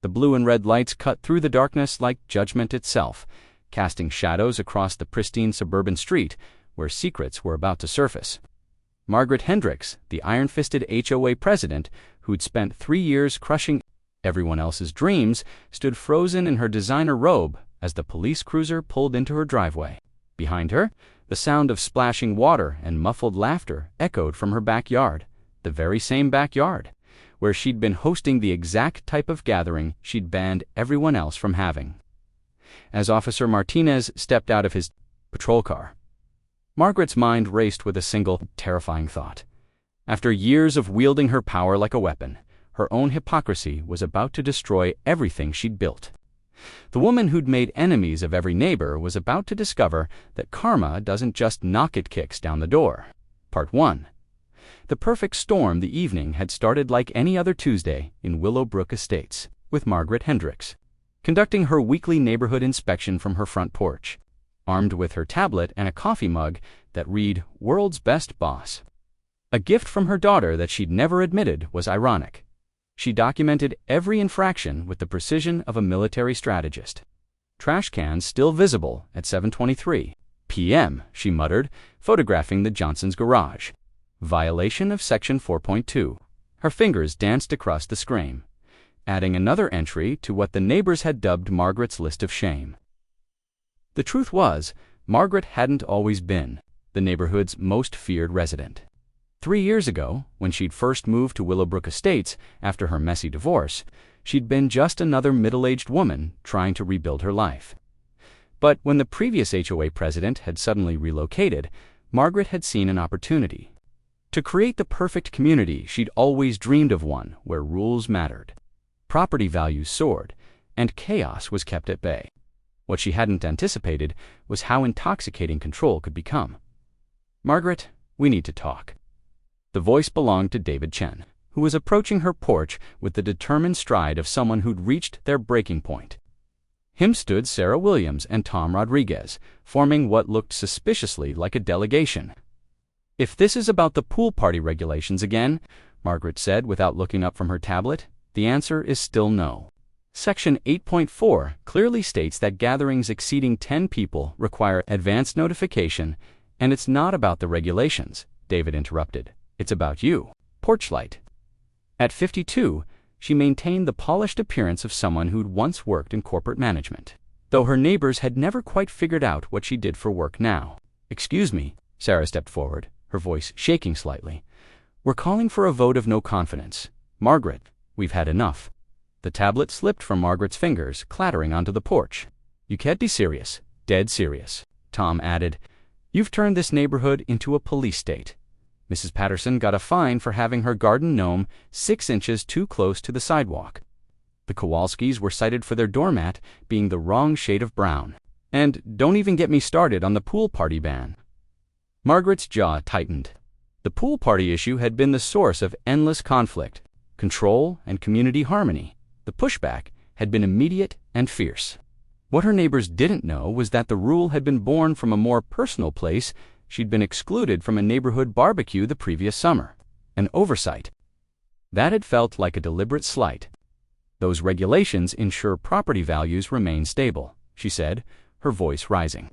The blue and red lights cut through the darkness like judgment itself, casting shadows across the pristine suburban street where secrets were about to surface. Margaret Hendricks, the iron-fisted HOA president who'd spent 3 years crushing everyone else's dreams, stood frozen in her designer robe as the police cruiser pulled into her driveway. Behind her, the sound of splashing water and muffled laughter echoed from her backyard, the very same backyard, where she'd been hosting the exact type of gathering she'd banned everyone else from having. As Officer Martinez stepped out of his patrol car, Margaret's mind raced with a single, terrifying thought. After years of wielding her power like a weapon, her own hypocrisy was about to destroy everything she'd built. The woman who'd made enemies of every neighbor was about to discover that karma doesn't just knock its kicks down the door. Part 1. The perfect storm the evening had started like any other Tuesday in Willowbrook Estates, with Margaret Hendricks conducting her weekly neighborhood inspection from her front porch, armed with her tablet and a coffee mug that read "World's Best Boss." A gift from her daughter that she'd never admitted was ironic. She documented every infraction with the precision of a military strategist. Trash cans still visible at 7:23 p.m., she muttered, photographing the Johnsons' garage. Violation of Section 4.2. Her fingers danced across the screen, adding another entry to what the neighbors had dubbed Margaret's list of shame. The truth was, Margaret hadn't always been the neighborhood's most feared resident. 3 years ago, when she'd first moved to Willowbrook Estates after her messy divorce, she'd been just another middle-aged woman trying to rebuild her life. But when the previous HOA president had suddenly relocated, Margaret had seen an opportunity to create the perfect community she'd always dreamed of, one where rules mattered. Property values soared, and chaos was kept at bay. What she hadn't anticipated was how intoxicating control could become. "Margaret, we need to talk." The voice belonged to David Chen, who was approaching her porch with the determined stride of someone who'd reached their breaking point. Him stood Sarah Williams and Tom Rodriguez, forming what looked suspiciously like a delegation. "If this is about the pool party regulations again," Margaret said without looking up from her tablet, "the answer is still no. Section 8.4 clearly states that gatherings exceeding 10 people require advance notification, and it's not about the regulations," David interrupted. "It's about you." Porchlight. At 52, she maintained the polished appearance of someone who'd once worked in corporate management, though her neighbors had never quite figured out what she did for work now. "Excuse me," Sarah stepped forward, her voice shaking slightly. "We're calling for a vote of no confidence. Margaret, we've had enough." The tablet slipped from Margaret's fingers, clattering onto the porch. "You can't be serious." "Dead serious," Tom added. "You've turned this neighborhood into a police state. Mrs. Patterson got a fine for having her garden gnome 6 inches too close to the sidewalk. The Kowalskis were cited for their doormat being the wrong shade of brown. And don't even get me started on the pool party ban." Margaret's jaw tightened. The pool party issue had been the source of endless conflict, control, and community harmony. The pushback had been immediate and fierce. What her neighbors didn't know was that the rule had been born from a more personal place. She'd been excluded from a neighborhood barbecue the previous summer. An oversight. That had felt like a deliberate slight. "Those regulations ensure property values remain stable," she said, her voice rising.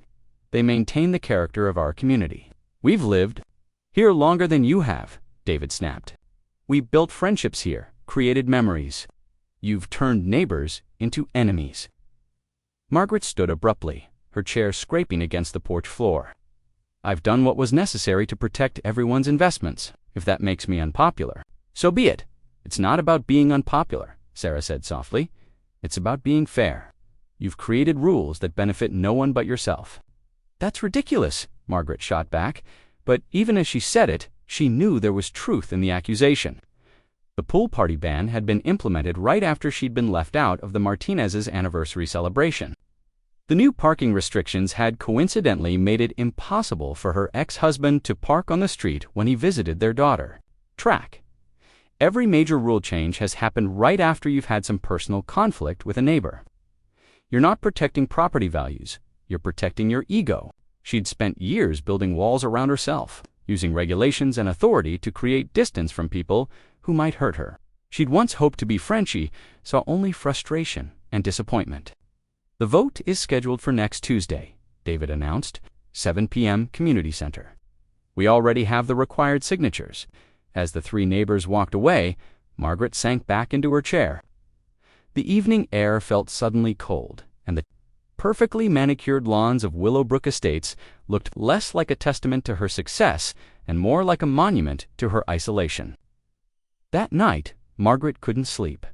"They maintain the character of our community. We've lived here longer than you have," David snapped. "We built friendships here, created memories. You've turned neighbors into enemies." Margaret stood abruptly, her chair scraping against the porch floor. "I've done what was necessary to protect everyone's investments. If that makes me unpopular, so be it." "It's not about being unpopular," Sarah said softly. "It's about being fair. You've created rules that benefit no one but yourself." "That's ridiculous," Margaret shot back, but even as she said it, she knew there was truth in the accusation. The pool party ban had been implemented right after she'd been left out of the Martinez's anniversary celebration. The new parking restrictions had coincidentally made it impossible for her ex-husband to park on the street when he visited their daughter. Track. Every major rule change has happened right after you've had some personal conflict with a neighbor. You're not protecting property values, you're protecting your ego. She'd spent years building walls around herself, using regulations and authority to create distance from people who might hurt her. She'd once hoped to be Frenchie, saw only frustration and disappointment. "The vote is scheduled for next Tuesday," David announced, 7 p.m. Community Center. "We already have the required signatures." As the three neighbors walked away, Margaret sank back into her chair. The evening air felt suddenly cold, and the perfectly manicured lawns of Willowbrook Estates looked less like a testament to her success and more like a monument to her isolation. That night, Margaret couldn't sleep.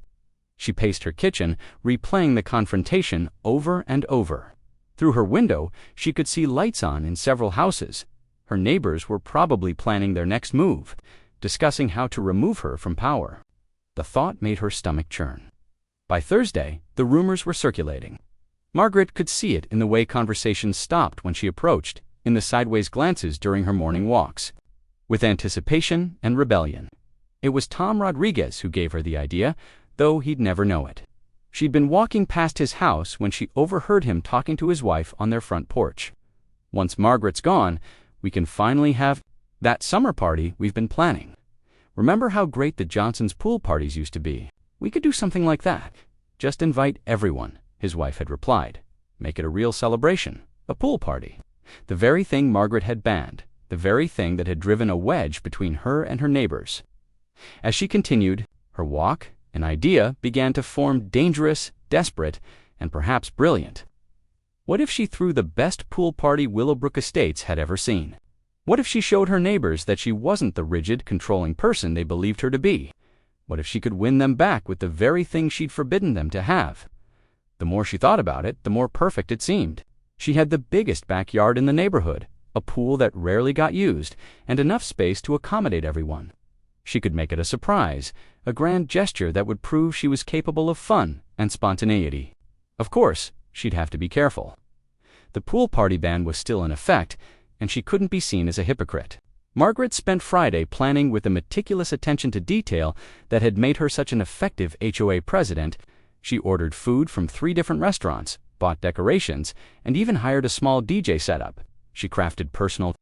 She paced her kitchen, replaying the confrontation over and over. Through her window, she could see lights on in several houses. Her neighbors were probably planning their next move, discussing how to remove her from power. The thought made her stomach churn. By Thursday, the rumors were circulating. Margaret could see it in the way conversations stopped when she approached, in the sideways glances during her morning walks. With anticipation and rebellion. It was Tom Rodriguez who gave her the idea, though he'd never know it. She'd been walking past his house when she overheard him talking to his wife on their front porch. "Once Margaret's gone, we can finally have that summer party we've been planning. Remember how great the Johnsons' pool parties used to be? We could do something like that. Just invite everyone," his wife had replied. "Make it a real celebration, a pool party." The very thing Margaret had banned, the very thing that had driven a wedge between her and her neighbors. As she continued her walk, an idea began to form, dangerous, desperate, and perhaps brilliant. What if she threw the best pool party Willowbrook Estates had ever seen? What if she showed her neighbors that she wasn't the rigid, controlling person they believed her to be? What if she could win them back with the very thing she'd forbidden them to have? The more she thought about it, the more perfect it seemed. She had the biggest backyard in the neighborhood, a pool that rarely got used, and enough space to accommodate everyone. She could make it a surprise, a grand gesture that would prove she was capable of fun and spontaneity. Of course, she'd have to be careful. The pool party ban was still in effect, and she couldn't be seen as a hypocrite. Margaret spent Friday planning with the meticulous attention to detail that had made her such an effective HOA president. She ordered food from 3 different restaurants, bought decorations, and even hired a small DJ setup. She crafted personal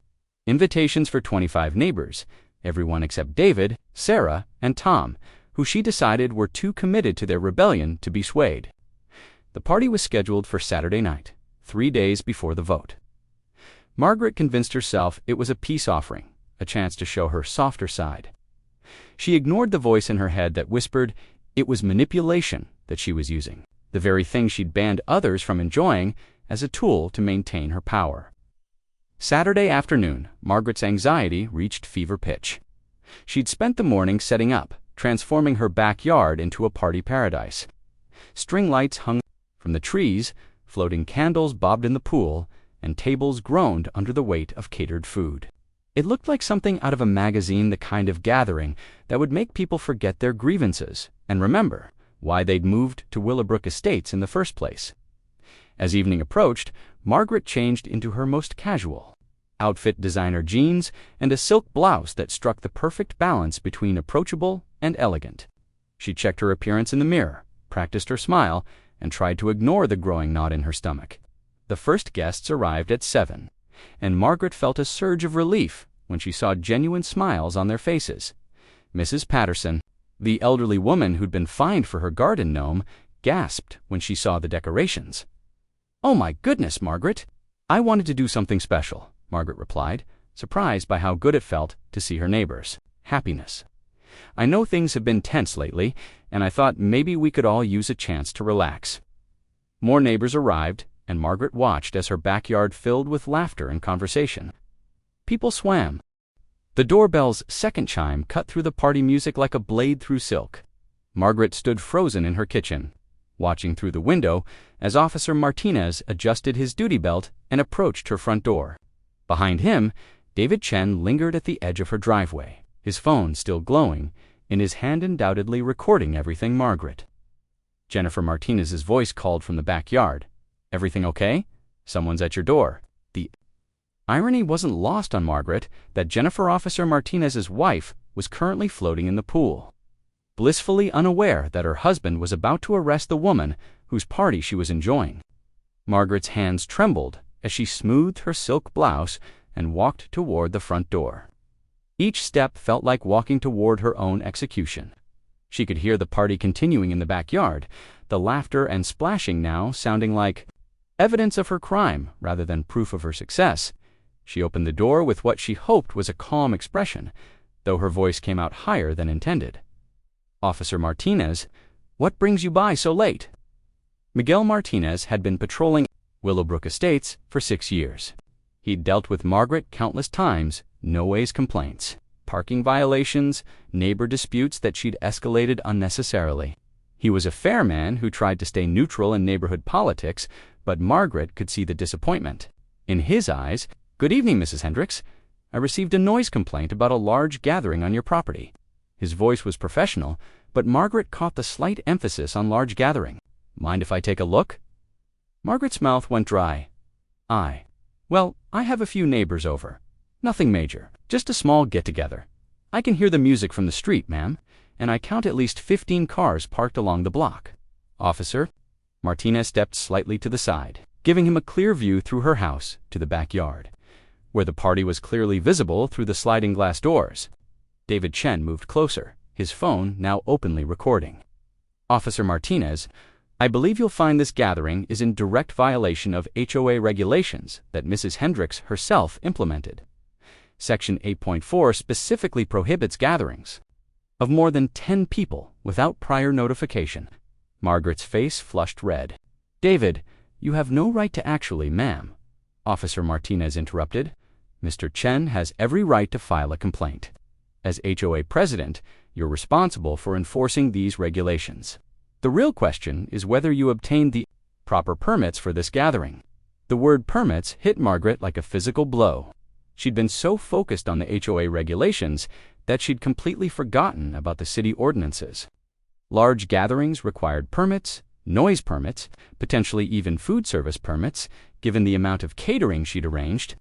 invitations for 25 neighbors, everyone except David, Sarah, and Tom, who she decided were too committed to their rebellion to be swayed. The party was scheduled for Saturday night, 3 days before the vote. Margaret convinced herself it was a peace offering, a chance to show her softer side. She ignored the voice in her head that whispered it was manipulation that she was using, the very thing she'd banned others from enjoying, as a tool to maintain her power. Saturday afternoon, Margaret's anxiety reached fever pitch. She'd spent the morning setting up, transforming her backyard into a party paradise. String lights hung from the trees, floating candles bobbed in the pool, and tables groaned under the weight of catered food. It looked like something out of a magazine, the kind of gathering that would make people forget their grievances and remember why they'd moved to Willowbrook Estates in the first place. As evening approached, Margaret changed into her most casual outfit, designer jeans, and a silk blouse that struck the perfect balance between approachable and elegant. She checked her appearance in the mirror, practiced her smile, and tried to ignore the growing knot in her stomach. The first guests arrived at 7, and Margaret felt a surge of relief when she saw genuine smiles on their faces. Mrs. Patterson, the elderly woman who'd been fined for her garden gnome, gasped when she saw the decorations. "Oh my goodness, Margaret! I wanted to do something special," Margaret replied, surprised by how good it felt to see her neighbors. Happiness. "I know things have been tense lately, and I thought maybe we could all use a chance to relax." More neighbors arrived, and Margaret watched as her backyard filled with laughter and conversation. People swam. The doorbell's second chime cut through the party music like a blade through silk. Margaret stood frozen in her kitchen, watching through the window as Officer Martinez adjusted his duty belt and approached her front door. Behind him, David Chen lingered at the edge of her driveway, his phone still glowing, in his hand undoubtedly recording everything. Margaret. Jennifer Martinez's voice called from the backyard. "Everything okay? Someone's at your door." The irony wasn't lost on Margaret that Jennifer Officer Martinez's wife was currently floating in the pool, blissfully unaware that her husband was about to arrest the woman whose party she was enjoying. Margaret's hands trembled as she smoothed her silk blouse and walked toward the front door. Each step felt like walking toward her own execution. She could hear the party continuing in the backyard, the laughter and splashing now sounding like evidence of her crime rather than proof of her success. She opened the door with what she hoped was a calm expression, though her voice came out higher than intended. "Officer Martinez, what brings you by so late?" Miguel Martinez had been patrolling Willowbrook Estates for 6 years. He'd dealt with Margaret countless times, no-ways complaints, parking violations, neighbor disputes that she'd escalated unnecessarily. He was a fair man who tried to stay neutral in neighborhood politics, but Margaret could see the disappointment. In his eyes, "Good evening, Mrs. Hendricks. I received a noise complaint about a large gathering on your property." His voice was professional, but Margaret caught the slight emphasis on large gathering. "Mind if I take a look?" Margaret's mouth went dry. Well, I have a few neighbors over. Nothing major, just a small get-together. I can hear the music from the street, ma'am, and I count at least 15 cars parked along the block." "Officer?" Martinez stepped slightly to the side, giving him a clear view through her house to the backyard, where the party was clearly visible through the sliding glass doors. David Chen moved closer, his phone now openly recording. "Officer Martinez, I believe you'll find this gathering is in direct violation of HOA regulations that Mrs. Hendricks herself implemented. Section 8.4 specifically prohibits gatherings of more than 10 people without prior notification." Margaret's face flushed red. "David, you have no right to actually, ma'am," Officer Martinez interrupted. "Mr. Chen has every right to file a complaint. As HOA president, you're responsible for enforcing these regulations. The real question is whether you obtained the proper permits for this gathering." The word permits hit Margaret like a physical blow. She'd been so focused on the HOA regulations that she'd completely forgotten about the city ordinances. Large gatherings required permits, noise permits, potentially even food service permits, given the amount of catering she'd arranged.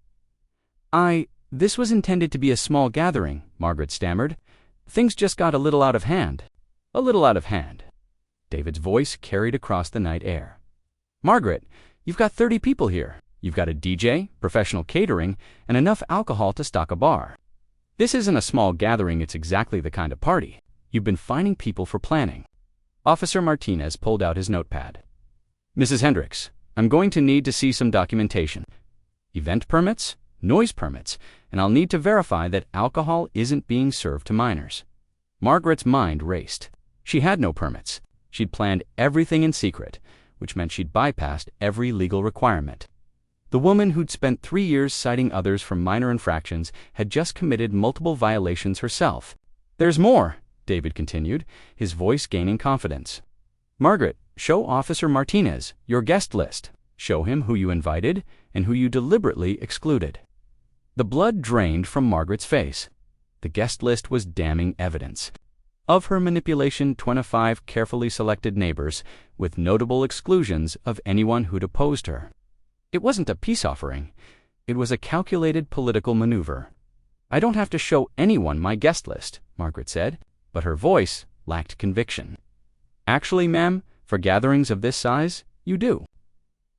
This was intended to be a small gathering," Margaret stammered. "Things just got a little out of hand." "A little out of hand." David's voice carried across the night air. "Margaret, you've got 30 people here. You've got a DJ, professional catering, and enough alcohol to stock a bar. This isn't a small gathering, it's exactly the kind of party you've been finding people for planning." Officer Martinez pulled out his notepad. "Mrs. Hendricks, I'm going to need to see some documentation. Event permits, noise permits, and I'll need to verify that alcohol isn't being served to minors." Margaret's mind raced. She had no permits. She'd planned everything in secret, which meant she'd bypassed every legal requirement. The woman who'd spent 3 years citing others for minor infractions had just committed multiple violations herself. "There's more," David continued, his voice gaining confidence. "Margaret, show Officer Martinez your guest list. Show him who you invited and who you deliberately excluded." The blood drained from Margaret's face. The guest list was damning evidence of her manipulation. 25 carefully selected neighbors, with notable exclusions of anyone who'd opposed her. It wasn't a peace offering. It was a calculated political maneuver. "I don't have to show anyone my guest list," Margaret said, but her voice lacked conviction. "Actually, ma'am, for gatherings of this size, you do."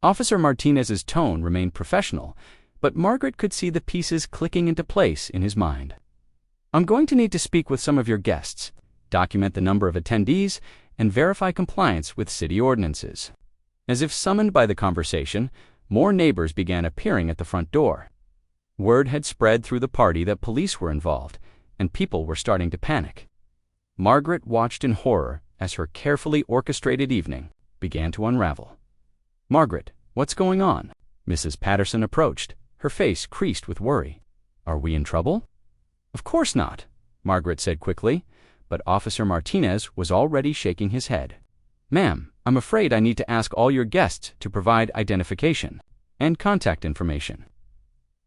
Officer Martinez's tone remained professional, but Margaret could see the pieces clicking into place in his mind. "I'm going to need to speak with some of your guests, document the number of attendees, and verify compliance with city ordinances." As if summoned by the conversation, more neighbors began appearing at the front door. Word had spread through the party that police were involved, and people were starting to panic. Margaret watched in horror as her carefully orchestrated evening began to unravel. "Margaret, what's going on?" Mrs. Patterson approached, her face creased with worry. "Are we in trouble?" "Of course not," Margaret said quickly, but Officer Martinez was already shaking his head. "Ma'am, I'm afraid I need to ask all your guests to provide identification and contact information.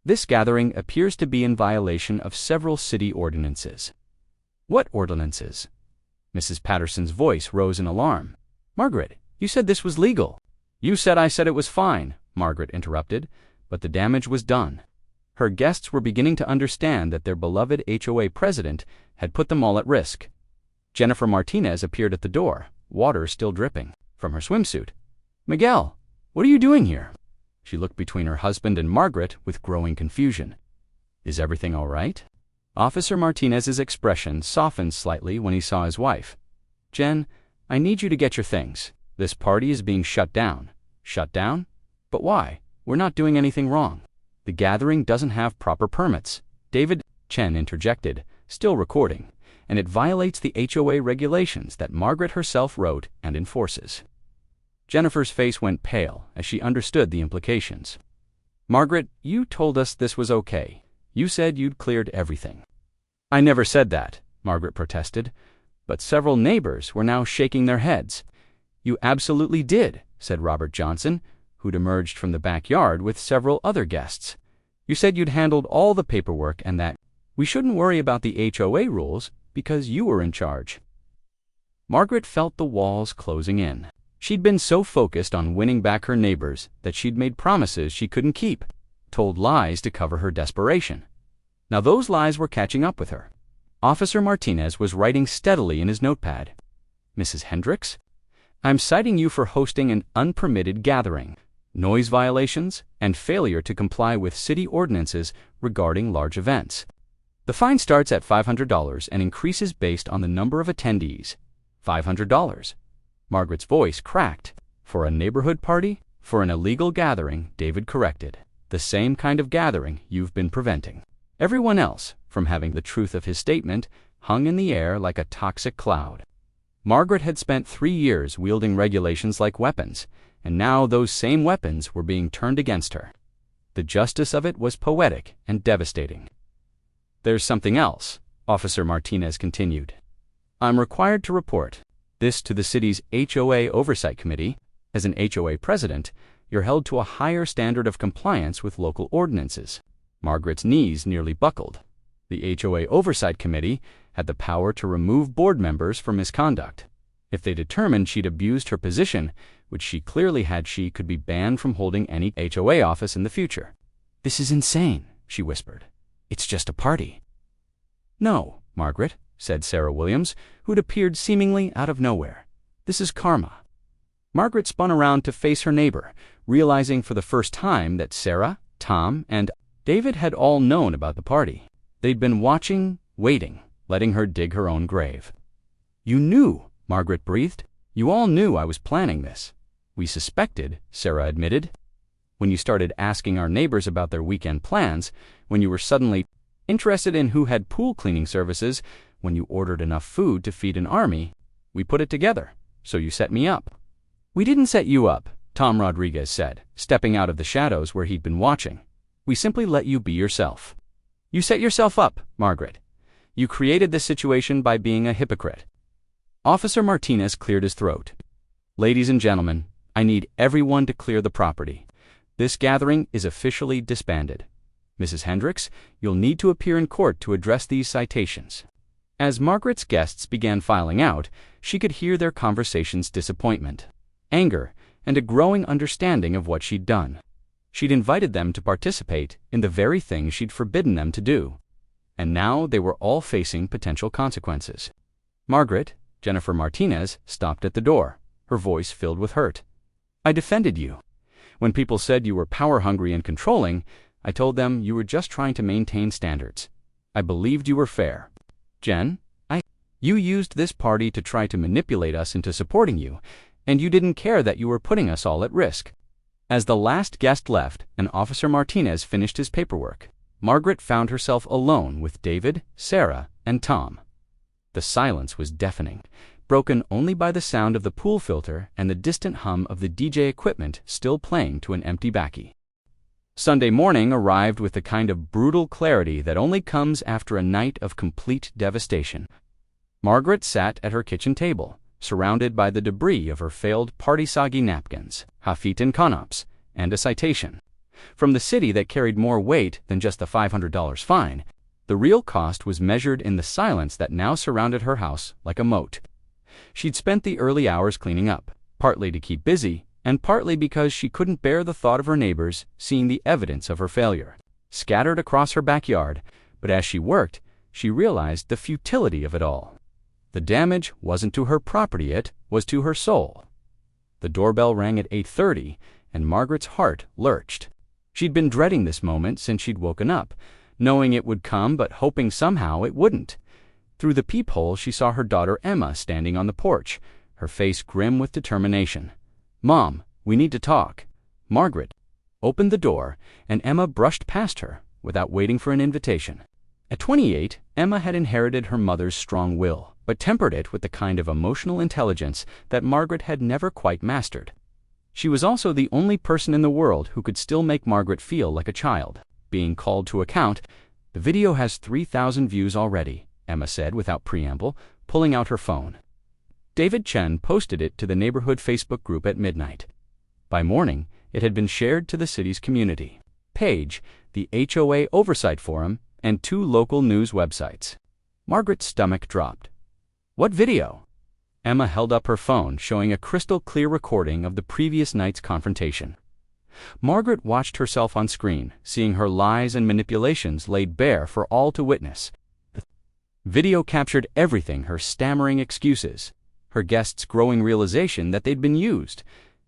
This gathering appears to be in violation of several city ordinances." "What ordinances?" Mrs. Patterson's voice rose in alarm. "Margaret, you said this was legal." "You said I said it was fine," Margaret interrupted, but the damage was done. Her guests were beginning to understand that their beloved HOA president had put them all at risk. Jennifer Martinez appeared at the door, water still dripping from her swimsuit. "Miguel, what are you doing here?" She looked between her husband and Margaret with growing confusion. "Is everything all right?" Officer Martinez's expression softened slightly when he saw his wife. Jen, I need you to get your things. This party is being shut down. Shut down? But why? We're not doing anything wrong. The gathering doesn't have proper permits. David, Chen interjected, still recording, and it violates the HOA regulations that Margaret herself wrote and enforces. Jennifer's face went pale as she understood the implications. Margaret, you told us this was okay. You said you'd cleared everything. I never said that, Margaret protested, but several neighbors were now shaking their heads. You absolutely did, said Robert Johnson, who'd emerged from the backyard with several other guests. You said you'd handled all the paperwork and that we shouldn't worry about the HOA rules because you were in charge. Margaret felt the walls closing in. She'd been so focused on winning back her neighbors that she'd made promises she couldn't keep, told lies to cover her desperation. Now those lies were catching up with her. Officer Martinez was writing steadily in his notepad. Mrs. Hendricks, I'm citing you for hosting an unpermitted gathering, noise violations, and failure to comply with city ordinances regarding large events. The fine starts at $500 and increases based on the number of attendees. $500. Margaret's voice cracked. For a neighborhood party? For an illegal gathering, David corrected. The same kind of gathering you've been preventing. Everyone else, from having the truth of his statement, hung in the air like a toxic cloud. Margaret had spent 3 years wielding regulations like weapons, and now those same weapons were being turned against her. The justice of it was poetic and devastating. There's something else, Officer Martinez continued. I'm required to report this to the city's HOA Oversight Committee. As an HOA president, you're held to a higher standard of compliance with local ordinances. Margaret's knees nearly buckled. The HOA Oversight Committee had the power to remove board members for misconduct. If they determined she'd abused her position, which she clearly had, she could be banned from holding any HOA office in the future. This is insane, she whispered. It's just a party. No, Margaret, said Sarah Williams, who'd appeared seemingly out of nowhere. This is karma. Margaret spun around to face her neighbor, realizing for the first time that Sarah, Tom, and David had all known about the party. They'd been watching, waiting, letting her dig her own grave. You knew, Margaret breathed. You all knew I was planning this. We suspected, Sarah admitted. When you started asking our neighbors about their weekend plans, when you were suddenly interested in who had pool cleaning services, when you ordered enough food to feed an army, we put it together, so you set me up. We didn't set you up, Tom Rodriguez said, stepping out of the shadows where he'd been watching. We simply let you be yourself. You set yourself up, Margaret. You created this situation by being a hypocrite. Officer Martinez cleared his throat. Ladies and gentlemen, I need everyone to clear the property. This gathering is officially disbanded. Mrs. Hendricks, you'll need to appear in court to address these citations. As Margaret's guests began filing out, she could hear their conversation's disappointment, anger, and a growing understanding of what she'd done. She'd invited them to participate in the very thing she'd forbidden them to do. And now they were all facing potential consequences. Margaret, Jennifer Martinez, stopped at the door, her voice filled with hurt. I defended you. When people said you were power-hungry and controlling, I told them you were just trying to maintain standards. I believed you were fair. Jen, you used this party to try to manipulate us into supporting you, and you didn't care that you were putting us all at risk. As the last guest left and Officer Martinez finished his paperwork, Margaret found herself alone with David, Sarah, and Tom. The silence was deafening, broken only by the sound of the pool filter and the distant hum of the DJ equipment still playing to an empty backy. Sunday morning arrived with the kind of brutal clarity that only comes after a night of complete devastation. Margaret sat at her kitchen table, surrounded by the debris of her failed party-soggy napkins, hafit and konops, and a citation. From the city that carried more weight than just the $500 fine, the real cost was measured in the silence that now surrounded her house like a moat. She'd spent the early hours cleaning up, partly to keep busy, and partly because she couldn't bear the thought of her neighbors seeing the evidence of her failure, scattered across her backyard, but as she worked, she realized the futility of it all. The damage wasn't to her property, it was to her soul. The doorbell rang at 8:30, and Margaret's heart lurched. She'd been dreading this moment since she'd woken up, knowing it would come but hoping somehow it wouldn't. Through the peephole, she saw her daughter Emma standing on the porch, her face grim with determination. "Mom, we need to talk." Margaret opened the door, and Emma brushed past her without waiting for an invitation. At 28, Emma had inherited her mother's strong will, but tempered it with the kind of emotional intelligence that Margaret had never quite mastered. She was also the only person in the world who could still make Margaret feel like a child. Being called to account, "The video has 3,000 views already," Emma said without preamble, pulling out her phone. David Chen posted it to the neighborhood Facebook group at midnight. By morning, it had been shared to the city's community page, the HOA oversight forum, and 2 local news websites. Margaret's stomach dropped. "What video?" Emma held up her phone, showing a crystal-clear recording of the previous night's confrontation. Margaret watched herself on screen, seeing her lies and manipulations laid bare for all to witness. The video captured everything: her stammering excuses, her guests' growing realization that they'd been used,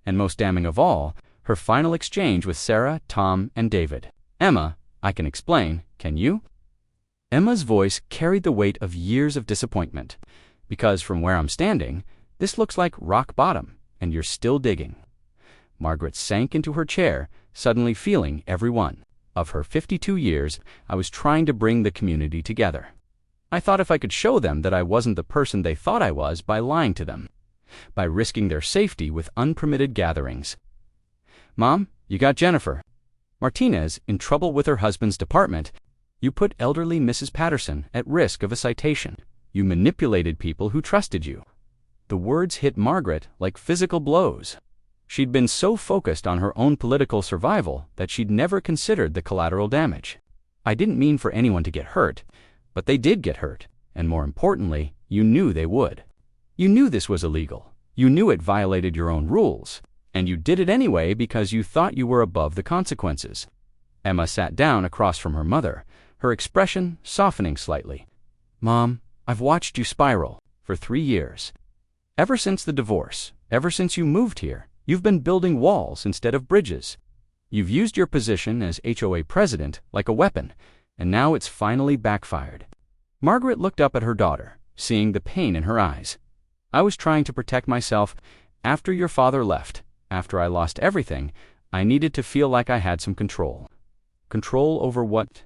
and most damning of all, her final exchange with Sarah, Tom, and David. "Emma, I can explain, can you?" Emma's voice carried the weight of years of disappointment. "Because from where I'm standing, this looks like rock bottom, and you're still digging." Margaret sank into her chair, suddenly feeling every one of her 52 years. I was trying to bring the community together. I thought if I could show them that I wasn't the person they thought I was by lying to them, by risking their safety with unpermitted gatherings. "Mom, you got Jennifer Martinez in trouble with her husband's department. You put elderly Mrs. Patterson at risk of a citation. You manipulated people who trusted you." The words hit Margaret like physical blows. She'd been so focused on her own political survival that she'd never considered the collateral damage. "I didn't mean for anyone to get hurt, but they did get hurt, and more importantly, you knew they would. You knew this was illegal. You knew it violated your own rules, and you did it anyway because you thought you were above the consequences." Emma sat down across from her mother, her expression softening slightly. "Mom, I've watched you spiral for 3 years. Ever since the divorce, ever since you moved here, you've been building walls instead of bridges. You've used your position as HOA president like a weapon, and now it's finally backfired." Margaret looked up at her daughter, seeing the pain in her eyes. "I was trying to protect myself. After your father left, after I lost everything, I needed to feel like I had some control." Control over what?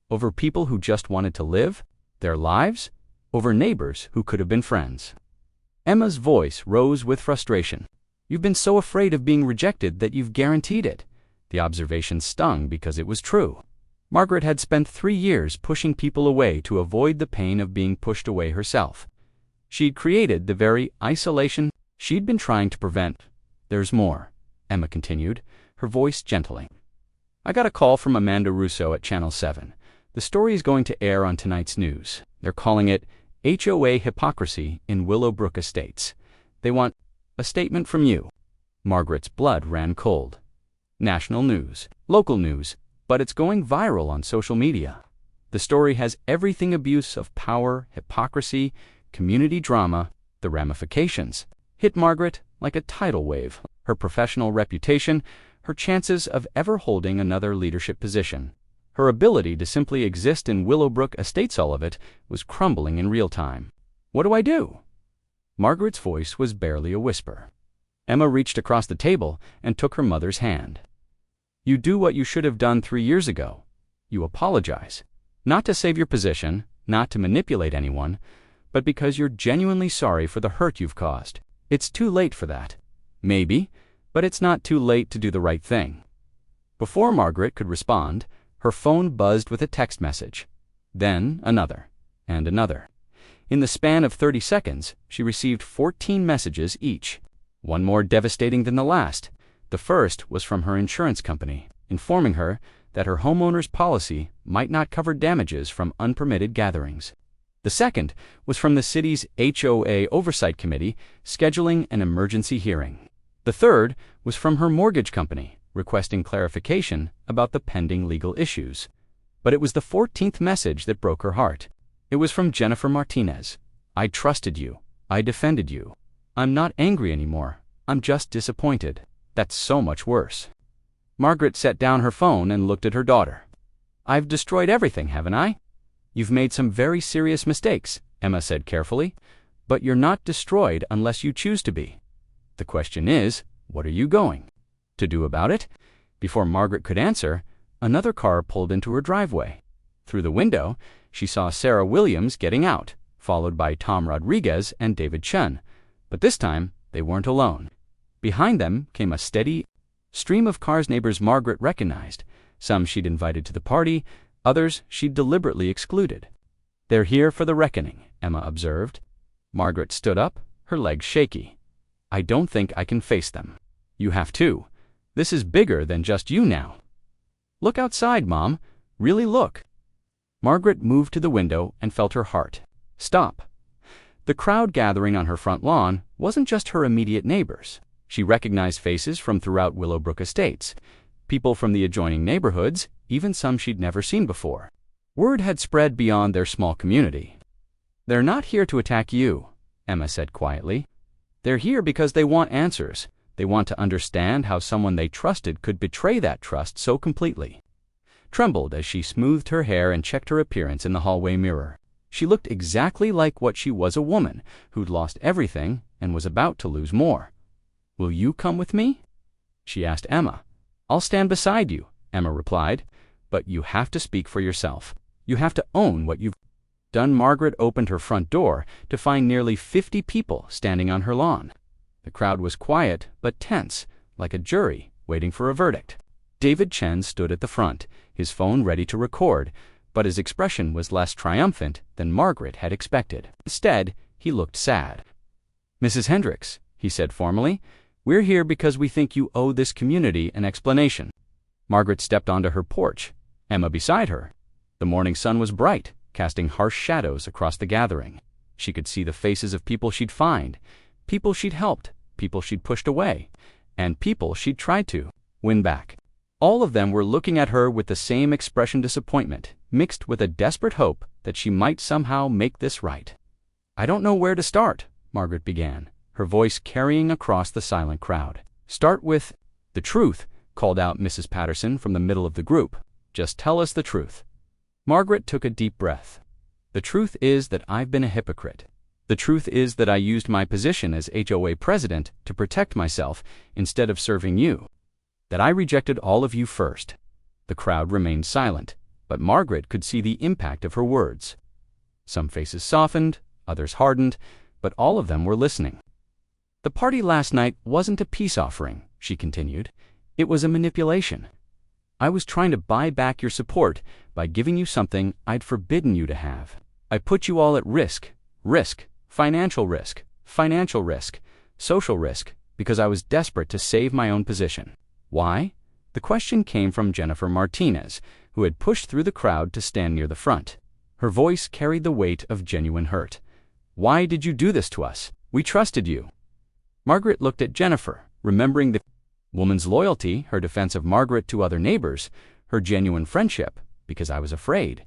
Over people who just wanted to live their lives? Over neighbors who could have been friends? Emma's voice rose with frustration. "You've been so afraid of being rejected that you've guaranteed it." The observation stung because it was true. Margaret had spent 3 years pushing people away to avoid the pain of being pushed away herself. She'd created the very isolation she'd been trying to prevent. "There's more," Emma continued, her voice gentling. "I got a call from Amanda Russo at Channel 7. The story is going to air on tonight's news. They're calling it HOA Hypocrisy in Willowbrook Estates. They want a statement from you." Margaret's blood ran cold. National news, local news, but it's going viral on social media. The story has everything: abuse of power, hypocrisy, community drama. The ramifications hit Margaret like a tidal wave. Her professional reputation, her chances of ever holding another leadership position, her ability to simply exist in Willowbrook Estates, all of it was crumbling in real time. "What do I do?" Margaret's voice was barely a whisper. Emma reached across the table and took her mother's hand. "You do what you should have done 3 years ago. You apologize. Not to save your position, not to manipulate anyone, but because you're genuinely sorry for the hurt you've caused. It's too late for that. Maybe, but it's not too late to do the right thing." Before Margaret could respond, her phone buzzed with a text message. Then another, and another. In the span of 30 seconds, she received 14 messages each, one more devastating than the last. The first was from her insurance company, informing her that her homeowner's policy might not cover damages from unpermitted gatherings. The second was from the city's HOA Oversight Committee scheduling an emergency hearing. The third was from her mortgage company, requesting clarification about the pending legal issues. But it was the 14th message that broke her heart. It was from Jennifer Martinez. "I trusted you. I defended you. I'm not angry anymore. I'm just disappointed. That's so much worse." Margaret set down her phone and looked at her daughter. "I've destroyed everything, haven't I? You've made some very serious mistakes, Emma said carefully. "But you're not destroyed unless you choose to be. The question is, what are you going to do about it?" Before Margaret could answer, another car pulled into her driveway. Through the window, she saw Sarah Williams getting out, followed by Tom Rodriguez and David Chun. But this time, they weren't alone. Behind them came a steady stream of cars neighbors Margaret recognized. Some she'd invited to the party, others she'd deliberately excluded. "They're here for the reckoning," Emma observed. Margaret stood up, her legs shaky. "I don't think I can face them." "You have to. This is bigger than just you now." "Look outside, Mom. Really look." Margaret moved to the window and felt her heart stop. The crowd gathering on her front lawn wasn't just her immediate neighbors. She recognized faces from throughout Willowbrook Estates, people from the adjoining neighborhoods, even some she'd never seen before. Word had spread beyond their small community. "They're not here to attack you," Emma said quietly. "They're here because they want answers. They want to understand how someone they trusted could betray that trust so completely." Trembled as she smoothed her hair and checked her appearance in the hallway mirror. She looked exactly like what she was, a woman who'd lost everything and was about to lose more. "Will you come with me?" she asked Emma. "I'll stand beside you," Emma replied, "but you have to speak for yourself. You have to own what you've done." Margaret opened her front door to find nearly 50 people standing on her lawn. The crowd was quiet but tense, like a jury waiting for a verdict. David Chen stood at the front, his phone ready to record, but his expression was less triumphant than Margaret had expected. Instead, he looked sad. "Mrs. Hendricks," he said formally, "we're here because we think you owe this community an explanation." Margaret stepped onto her porch, Emma beside her. The morning sun was bright, casting harsh shadows across the gathering. She could see the faces of people she'd fined, people she'd helped, people she'd pushed away, and people she'd tried to win back. All of them were looking at her with the same expression: disappointment, mixed with a desperate hope that she might somehow make this right. "I don't know where to start," Margaret began, her voice carrying across the silent crowd. "Start with the truth," called out Mrs. Patterson from the middle of the group. "Just tell us the truth." Margaret took a deep breath. "The truth is that I've been a hypocrite. The truth is that I used my position as HOA president to protect myself instead of serving you. That I rejected all of you first." The crowd remained silent, but Margaret could see the impact of her words. Some faces softened, others hardened, but all of them were listening. "The party last night wasn't a peace offering," she continued. "It was a manipulation. I was trying to buy back your support by giving you something I'd forbidden you to have. I put you all at risk, financial risk, social risk, because I was desperate to save my own position." "Why?" The question came from Jennifer Martinez, who had pushed through the crowd to stand near the front. Her voice carried the weight of genuine hurt. "Why did you do this to us? We trusted you." Margaret looked at Jennifer, remembering the woman's loyalty, her defense of Margaret to other neighbors, her genuine friendship. "Because I was afraid.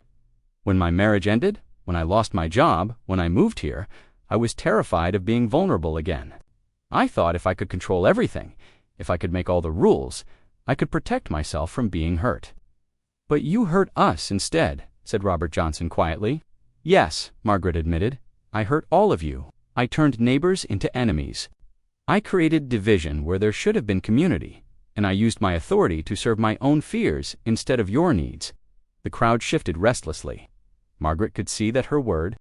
When my marriage ended, when I lost my job, when I moved here, I was terrified of being vulnerable again. I thought if I could control everything, if I could make all the rules, I could protect myself from being hurt." "But you hurt us instead," said Robert Johnson quietly. "Yes," Margaret admitted. "I hurt all of you. I turned neighbors into enemies. I created division where there should have been community, and I used my authority to serve my own fears instead of your needs." The crowd shifted restlessly. Margaret could see that her word